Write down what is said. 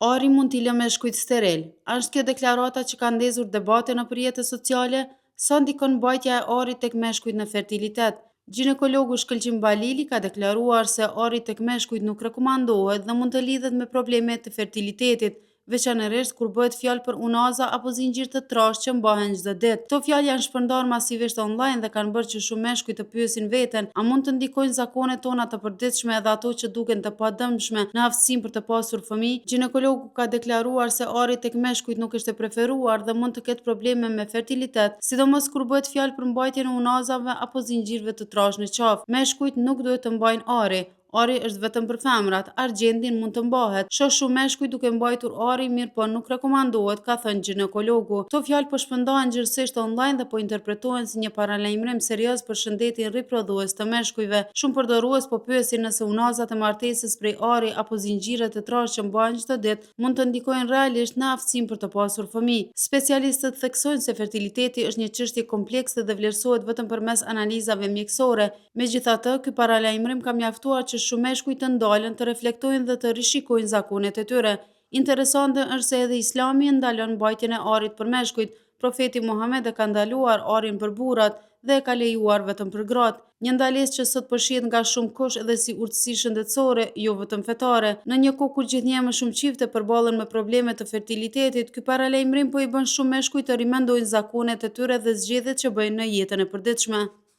Ari mund t'i lë meshkujt steril. Është kjo deklarata që ka ndezur debate nëpër rrjetet sociale, sa ndikon mbajtja e arit tek meshkujt në fertilitet. Ginekologu Shkëlqim Balili ka deklaruar se ari tek meshkujt nuk rekomandohet dhe mund të lidhet me probleme të fertilitetit, veçanërisht kur bëhet fjalë për unaza apo zinxhir të trashë që mbahen çdo ditë. Këto fjalë janë shpërndarë masivisht online dhe kanë bërë që shumë meshkuj të pyesin veten, a mund të ndikojnë zakonet tona të përditshme edhe ato që duken të padëmshme në aftësinë për të pasur fëmijë? Ginekologu ka deklaruar se ari tek meshkujt nuk është e preferuar dhe mund të ketë probleme me fertilitet, sidomos kur bëhet fjalë për mbajtjen e unazave apo zinxhirëve të trashë në qafë. Meshkujt nuk duhet të mbajnë ari. Ari është vetëm për femrat, argjendin mund të mbahet. Shoh shumë meshkuj duke mbajtur ari, mirë po nuk rekomandohet, ka thënë ginekologu. Këto fjalë po shpërndahen gjithsesi online dhe po interpretohen si një paralajmërim serioz për shëndetin riprodhues të meshkujve. Shumë përdorues po pyesin nëse unazat e martesës prej ari apo zinxhirët e trashë që mbahen çdo ditë mund të ndikojnë realisht në aftësinë për të pasur fëmijë. Specialistët theksojnë se fertiliteti është një çështje komplekse dhe vlerësohet vetëm përmes analizave mjekësore. Megjithatë, ky paralajmërim ka mjaftuar që shumë meshkuj të ndalen të reflektojnë dhe të rishikojnë zakonet e tyre. Interesante është se edhe Islami e ndalon mbajtjen e arit për meshkujt. Profeti Muhammed e ka ndaluar arin për burrat dhe e ka lejuar vetëm për gratë. Një ndalesë që sot po shihet nga shumë kush edhe si urtësi shëndetësore, jo vetëm fetare. Në një kohë kur gjithnjë më shumë çifte përballen me probleme të fertilitetit, ky paralajmërim po i bën shumë meshkuj të rimendojnë zakonet e tyre dhe zgjedhjet që bëjnë në jetën e përditshme.